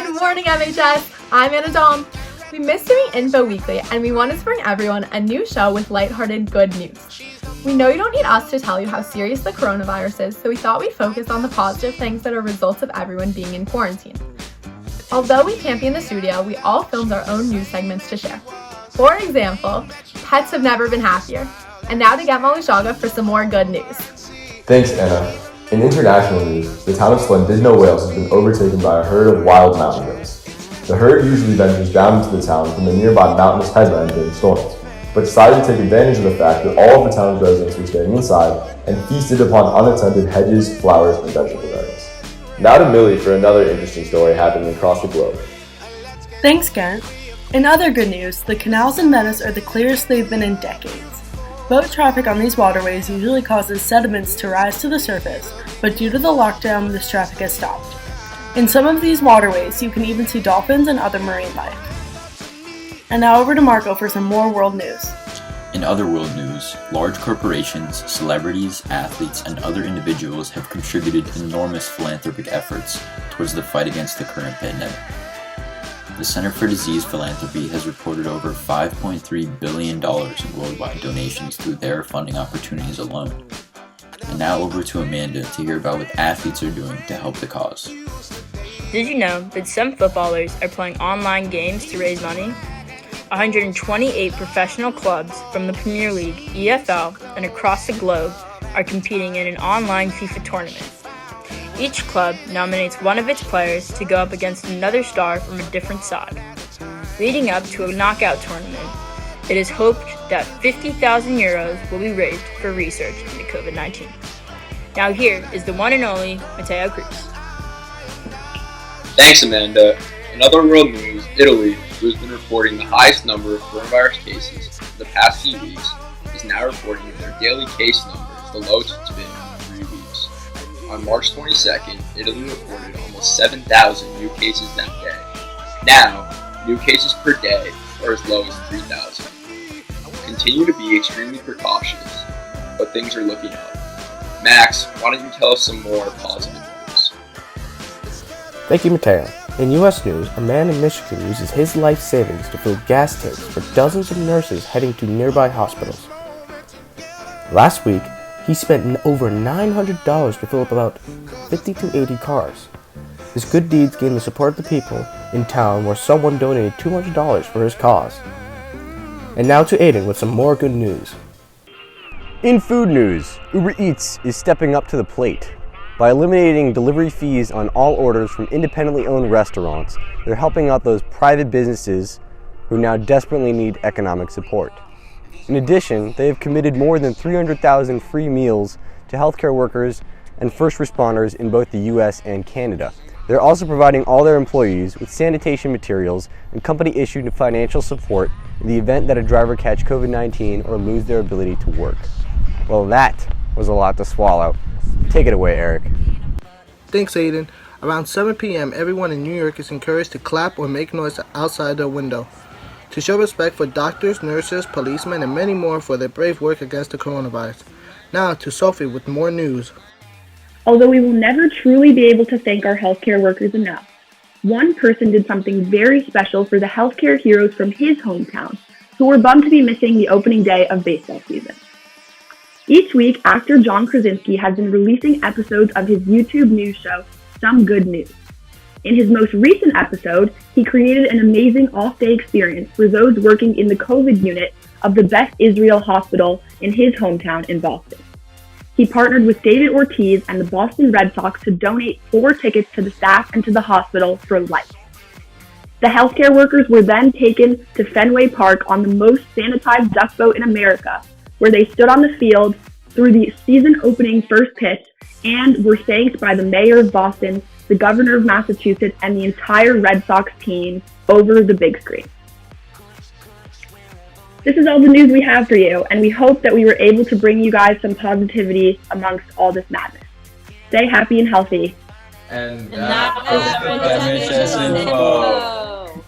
Good morning, MHS. I'm Anna Dom. We missed doing Info Weekly, and we wanted to bring everyone a new show with lighthearted good news. We know you don't need us to tell you how serious the coronavirus is, so we thought we'd focus on the positive things that are results of everyone being in quarantine. Although we can't be in the studio, we all filmed our own news segments to share. For example, pets have never been happier. And now to get Malushaga for some more good news. Thanks, Anna. In international news, the town of Llandudno, Wales has been overtaken by a herd of wild mountain goats. The herd usually ventures down into the town from the nearby mountainous headland during storms, but decided to take advantage of the fact that all of the town's residents were staying inside and feasted upon unattended hedges, flowers, and vegetable gardens. Now to Millie for another interesting story happening across the globe. Thanks, Kent. In other good news, the canals in Venice are the clearest they've been in decades. Boat traffic on these waterways usually causes sediments to rise to the surface, but due to the lockdown, this traffic has stopped. In some of these waterways, you can even see dolphins and other marine life. And now over to Marco for some more world news. In other world news, large corporations, celebrities, athletes, and other individuals have contributed enormous philanthropic efforts towards the fight against the current pandemic. The Center for Disease Philanthropy has reported over $5.3 billion in worldwide donations through their funding opportunities alone. And now over to Amanda to hear about what athletes are doing to help the cause. Did you know that some footballers are playing online games to raise money? 128 professional clubs from the Premier League, EFL, and across the globe are competing in an online FIFA tournament. Each club nominates one of its players to go up against another star from a different side. Leading up to a knockout tournament, it is hoped that €50,000 will be raised for research into COVID-19. Now here is the one and only Matteo Cruz. Thanks, Amanda. In other world news, Italy, who has been reporting the highest number of coronavirus cases for the past few weeks, is now reporting that their daily case number is the lowest it's been in 3 weeks. On March 22nd, Italy reported almost 7,000 new cases that day. Now, new cases per day are as low as 3,000. Continue to be extremely precautious, but things are looking up. Max, why don't you tell us some more positive news? Thank you, Mateo. In U.S. news, a man in Michigan uses his life savings to fill gas tanks for dozens of nurses heading to nearby hospitals. Last week, he spent over $900 to fill up about 50 to 80 cars. His good deeds gained the support of the people in town, where someone donated $200 for his cause. And now to Aiden with some more good news. In food news, Uber Eats is stepping up to the plate. By eliminating delivery fees on all orders from independently owned restaurants, they're helping out those private businesses who now desperately need economic support. In addition, they have committed more than 300,000 free meals to healthcare workers and first responders in both the US and Canada. They're also providing all their employees with sanitation materials and company-issued financial support in the event that a driver catch COVID-19 or lose their ability to work. Well, that was a lot to swallow. Take it away, Eric. Thanks, Aiden. Around 7 p.m., everyone in New York is encouraged to clap or make noise outside their window to show respect for doctors, nurses, policemen, and many more for their brave work against the coronavirus. Now to Sophie with more news. Although we will never truly be able to thank our healthcare workers enough, one person did something very special for the healthcare heroes from his hometown, who were bummed to be missing the opening day of baseball season. Each week, actor John Krasinski has been releasing episodes of his YouTube news show, Some Good News. In his most recent episode, he created an amazing off-day experience for those working in the COVID unit of the Beth Israel Hospital in his hometown in Boston. He partnered with David Ortiz and the Boston Red Sox to donate 4 tickets to the staff and to the hospital for life. The healthcare workers were then taken to Fenway Park on the most sanitized duck boat in America, where they stood on the field through the season opening first pitch and were thanked by the mayor of Boston, the governor of Massachusetts, and the entire Red Sox team over the big screen. This is all the news we have for you, and we hope that we were able to bring you guys some positivity amongst all this madness. Stay happy and healthy. And that was MHS Info.